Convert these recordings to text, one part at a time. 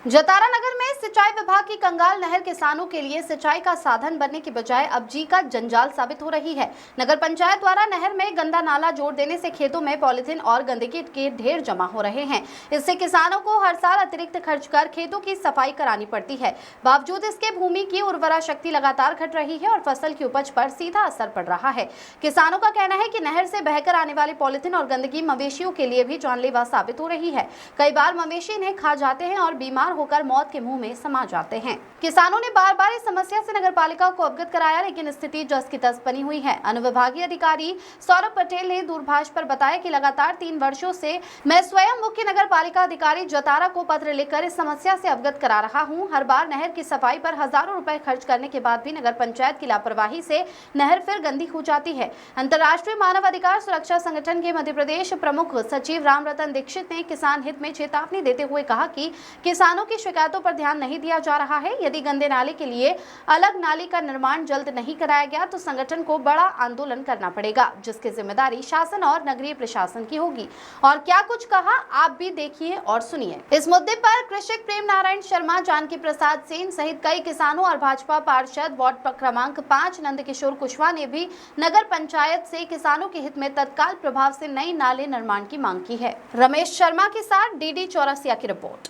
जतारा नगर में सिंचाई विभाग की कंगाल नहर किसानों के लिए सिंचाई का साधन बनने के बजाय अब जी का जंजाल साबित हो रही है। नगर पंचायत द्वारा नहर में गंदा नाला जोड़ देने से खेतों में पॉलिथीन और गंदगी के ढेर जमा हो रहे हैं। इससे किसानों को हर साल अतिरिक्त खर्च कर खेतों की सफाई करानी पड़ती है। बावजूद इसके भूमि की उर्वरा शक्ति लगातार घट रही है और फसल की उपज पर सीधा असर पड़ रहा है। किसानों का कहना है कि नहर से बहकर आने वाली पॉलिथीन और गंदगी मवेशियों के लिए भी जानलेवा साबित हो रही है। कई बार मवेशी इन्हें खा जाते हैं और बीमार होकर मौत के मुंह में समा जाते हैं। किसानों ने बार बार इस समस्या से नगरपालिका को अवगत कराया, लेकिन स्थिति जस की तस बनी हुई है। अनुविभागीय अधिकारी सौरभ पटेल ने दूरभाष पर बताया कि लगातार 3 वर्षों से मैं स्वयं मुख्य नगरपालिका अधिकारी जतारा को पत्र लिखकर इस समस्या से अवगत करा रहा हूं। हर बार नहर की सफाई पर हजारों रुपए खर्च करने के बाद भी नगर पंचायत की लापरवाही से नहर फिर गंदी हो जाती है। अंतर्राष्ट्रीय मानव अधिकार सुरक्षा संगठन के मध्य प्रदेश प्रमुख सचिव राम रतन दीक्षित ने किसान हित में चेतावनी देते हुए कहा कि किसानों की शिकायतों पर ध्यान नहीं दिया जा रहा है। यदि गंदे नाले के लिए अलग नाली का निर्माण जल्द नहीं कराया गया तो संगठन को बड़ा आंदोलन करना पड़ेगा, जिसकी जिम्मेदारी शासन और नगरीय प्रशासन की होगी। और क्या कुछ कहा आप भी देखिए और सुनिए। इस मुद्दे पर कृषक प्रेम नारायण शर्मा, जानकी प्रसाद सेन सहित कई किसानों और भाजपा पार्षद वार्ड क्रमांक 5 नंदकिशोर कुशवाहा ने भी नगर पंचायत से किसानों के हित में तत्काल प्रभाव से नई नाले निर्माण की मांग की है। रमेश शर्मा के साथ DD चौरसिया की रिपोर्ट।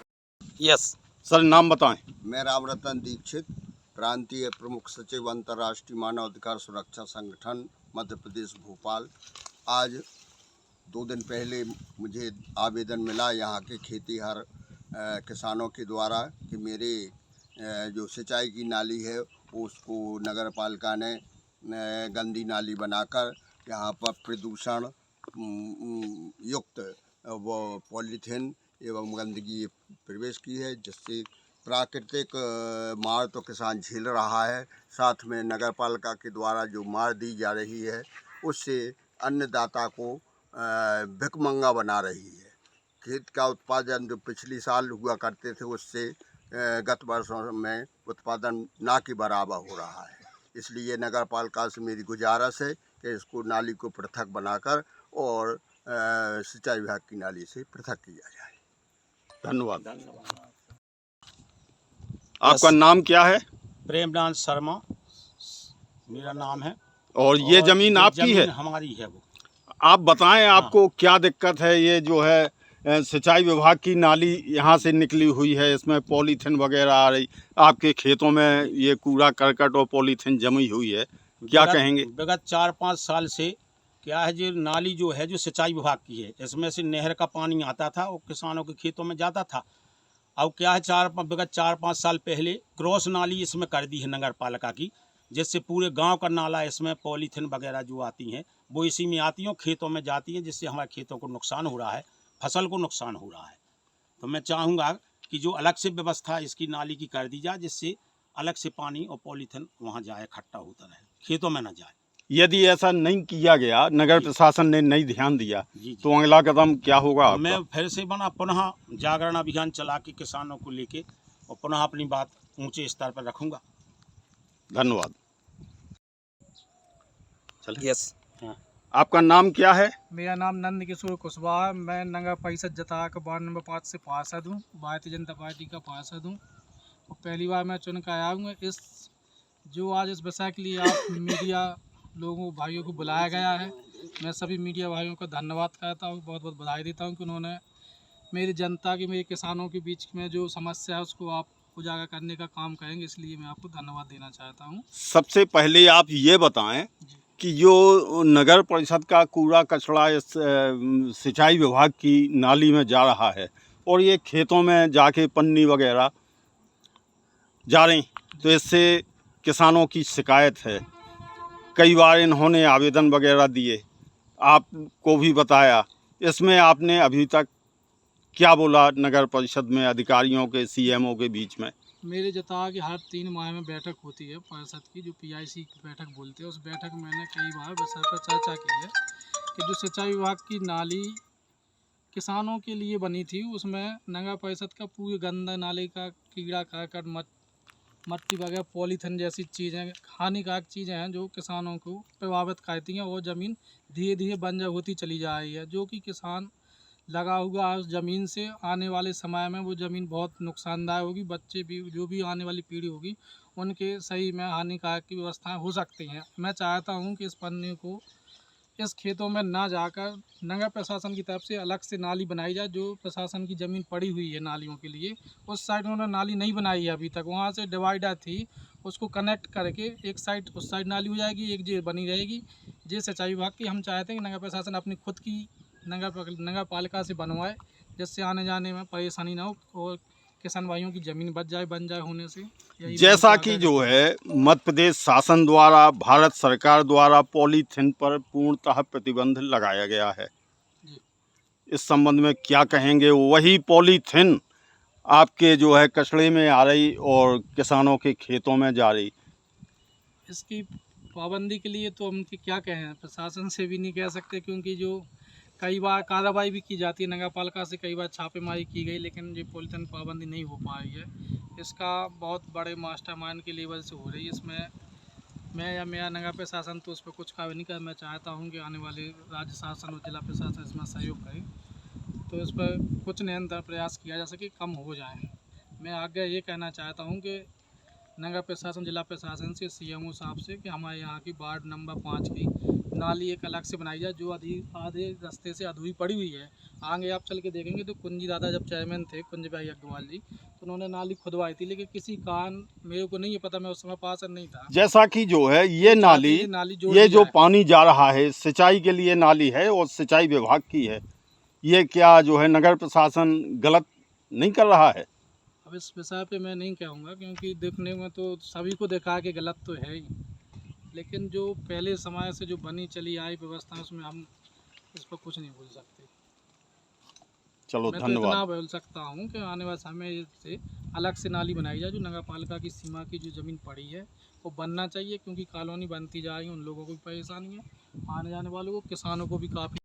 यस सर, नाम बताएं। मैं राम रतन दीक्षित, प्रांतीय प्रमुख सचिव अंतर्राष्ट्रीय मानव अधिकार सुरक्षा संगठन मध्य प्रदेश भोपाल। आज 2 दिन पहले मुझे आवेदन मिला यहाँ के खेतीहर किसानों के द्वारा कि मेरे जो सिंचाई की नाली है उसको नगर पालिका ने गंदी नाली बनाकर यहाँ पर प्रदूषण युक्त वो पॉलीथीन एवं गंदगी प्रवेश की है, जिससे प्राकृतिक मार तो किसान झेल रहा है, साथ में नगर पालिका के द्वारा जो मार दी जा रही है उससे अन्नदाता को भिखमंगा बना रही है। खेत का उत्पादन जो पिछली साल हुआ करते थे उससे गत वर्षों में उत्पादन ना के बराबर हो रहा है। इसलिए नगर पालिका से मेरी गुजारिश है कि इसको नाली को पृथक बनाकर और सिंचाई विभाग की नाली से पृथक किया जाए। धन्यवाद। आपका नाम क्या है? प्रेमनाथ शर्मा मेरा नाम है। और ये जमीन आपकी है? हमारी है। वो आप बताएं, आपको क्या दिक्कत है? ये जो है सिंचाई विभाग की नाली यहाँ से निकली हुई है, इसमें पॉलीथीन वगैरह आ रही, आपके खेतों में ये कूड़ा करकट और पॉलीथीन जमी हुई है, क्या कहेंगे? विगत 4-5 साल से क्या है, जो नाली जो है जो सिंचाई विभाग की है, इसमें से नहर का पानी आता था और किसानों के खेतों में जाता था। अब क्या है, विगत 4-5 साल पहले क्रॉस नाली इसमें कर दी है नगर पालिका की, जिससे पूरे गांव का नाला इसमें पॉलीथीन वगैरह जो आती हैं वो इसी में आती हैं, खेतों में जाती हैं, जिससे हमारे खेतों को नुकसान हो रहा है, फसल को नुकसान हो रहा है। तो मैं चाहूँगा कि जो अलग से व्यवस्था इसकी नाली की कर दी जाए, जिससे अलग से पानी और पॉलीथीन वहाँ जाए, इकट्ठा होता रहे, खेतों में न जाए। यदि ऐसा नहीं किया गया, नगर प्रशासन ने नहीं ध्यान दिया, तो अगला कदम क्या होगा आपका? मैं फिर से पुनः जागरण अभियान चला के किसानों को लेके और पुनः अपनी बात ऊंचे स्तर पर रखूंगा। धन्यवाद। चलिए। यस। आपका नाम क्या है? मेरा नाम नंदकिशोर कुशवाहा है। मैं नगर परिषद जतारा का वार्ड नंबर 5 से पार्षद हूँ, भारतीय जनता पार्टी का पार्षद हूँ और पहली बार मैं चुन कर आया हूँ। आज इस विषय के लिए आप मीडिया लोगों भाइयों को बुलाया गया है। मैं सभी मीडिया भाइयों का धन्यवाद करता हूँ, बहुत बहुत बधाई देता हूँ कि उन्होंने मेरी जनता की, मेरे किसानों के बीच में जो समस्या है उसको आप उजागर करने का काम करेंगे, इसलिए मैं आपको धन्यवाद देना चाहता हूँ। सबसे पहले आप ये बताएं कि जो नगर परिषद का कूड़ा कचरा इस सिंचाई विभाग की नाली में जा रहा है और ये खेतों में जाके पन्नी वगैरह जा रही, तो इससे किसानों की शिकायत है। कई बार इन्होंने आवेदन वगैरह दिए, आपको भी बताया। इसमें आपने अभी तक क्या बोला नगर परिषद में अधिकारियों के, CMO के बीच में? मेरे जतारा की हर 3 माह में बैठक होती है परिषद की, जो PIC की बैठक बोलते हैं। उस बैठक में मैंने कई बार विषय पर चर्चा की है कि जो सिंचाई विभाग की नाली किसानों के लिए बनी थी, उसमें नगर परिषद का पूरे गंदा नाले का कीड़ा करकट, मट्टी वगैरह, पॉलीथीन जैसी चीज़ें, हानिकारक चीज़ें हैं जो किसानों को प्रभावित करती हैं और ज़मीन धीरे धीरे बंजर होती चली जा रही है, जो कि किसान लगा हुआ है उस ज़मीन से आने वाले समय में वो ज़मीन बहुत नुकसानदायक होगी। बच्चे भी जो भी आने वाली पीढ़ी होगी उनके सही में हानिकारक की व्यवस्थाएं हो सकती हैं। मैं चाहता हूं कि इस पन्नी को इस खेतों में ना जाकर नगर प्रशासन की तरफ से अलग से नाली बनाई जाए। जो प्रशासन की ज़मीन पड़ी हुई है नालियों के लिए, उस साइड उन्होंने नाली नहीं बनाई है अभी तक। वहाँ से डिवाइडर थी, उसको कनेक्ट करके एक साइड उस साइड नाली हो जाएगी, एक जो बनी रहेगी। ये सिंचाई विभाग की हम चाहते हैं कि नगर प्रशासन अपनी खुद की नगर पालिका से बनवाए, जिससे आने जाने में परेशानी ना हो और किसान भाइयों की ज़मीन बन जाए होने से। यही जैसा मेरी कि आग्रह जो है। है मध्य प्रदेश शासन द्वारा, भारत सरकार द्वारा पॉलीथीन पर पूर्णतः प्रतिबंध लगाया गया है, जी। इस संबंध में क्या कहेंगे? वही पॉलीथीन आपके जो है कचड़े में आ रही और किसानों के खेतों में जा रही। इसकी पाबंदी के लिए तो हम क्या कहें, प्रशासन से भी नहीं कह सकते, क्योंकि जो कई बार कार्रवाई भी की जाती है नगर पालिका से, कई बार छापेमारी की गई, लेकिन ये पॉलीथिन पाबंदी नहीं हो पाई है। इसका बहुत बड़े मास्टरमाइंड के लेवल से हो रही है। इसमें मैं या मेरा नगर प्रशासन तो उस पर कुछ कार्य नहीं कर। मैं चाहता हूँ कि आने वाले राज्य शासन और जिला प्रशासन इसमें सहयोग करे, तो इस पर कुछ निरंतर प्रयास किया जा सके, कम हो जाए। मैं आगे ये कहना चाहता हूँ कि नगर प्रशासन, जिला प्रशासन से, सीएमओ साहब से कि हमारे यहाँ की वार्ड नंबर 5 की नाली एक अलग से बनाई जाए, जो आधे रास्ते से अधूरी पड़ी हुई है। आगे आप चल के देखेंगे तो कुंजी दादा जब चेयरमैन थे, कुंज भाई अग्रवाल जी, तो उन्होंने नाली खुदवाई थी, लेकिन किसी कारण मेरे को नहीं है पता, मैं उस समय पास नहीं था। जैसा कि जो है ये नाली, जोड़ ये दी जो जाए। पानी जा रहा है सिंचाई के लिए नाली है और सिंचाई विभाग की है, ये क्या जो है नगर प्रशासन गलत नहीं कर रहा है? अब इस विषय पे मैं नहीं कहूँगा, क्योंकि देखने में तो सभी को देखा कि गलत तो है ही, लेकिन जो पहले समय से जो बनी चली आई व्यवस्था, उसमें हम इस पर कुछ नहीं बोल सकते। चलो मैं तो इतना धन्यवाद। बोल सकता हूँ कि आने वाले समय से अलग से नाली बनाई जाए, जो नगर पालिका की सीमा की जो ज़मीन पड़ी है वो बनना चाहिए, क्योंकि कॉलोनी बनती जा रही है, उन लोगों को भी परेशानी है, आने जाने वालों को, किसानों को भी काफ़ी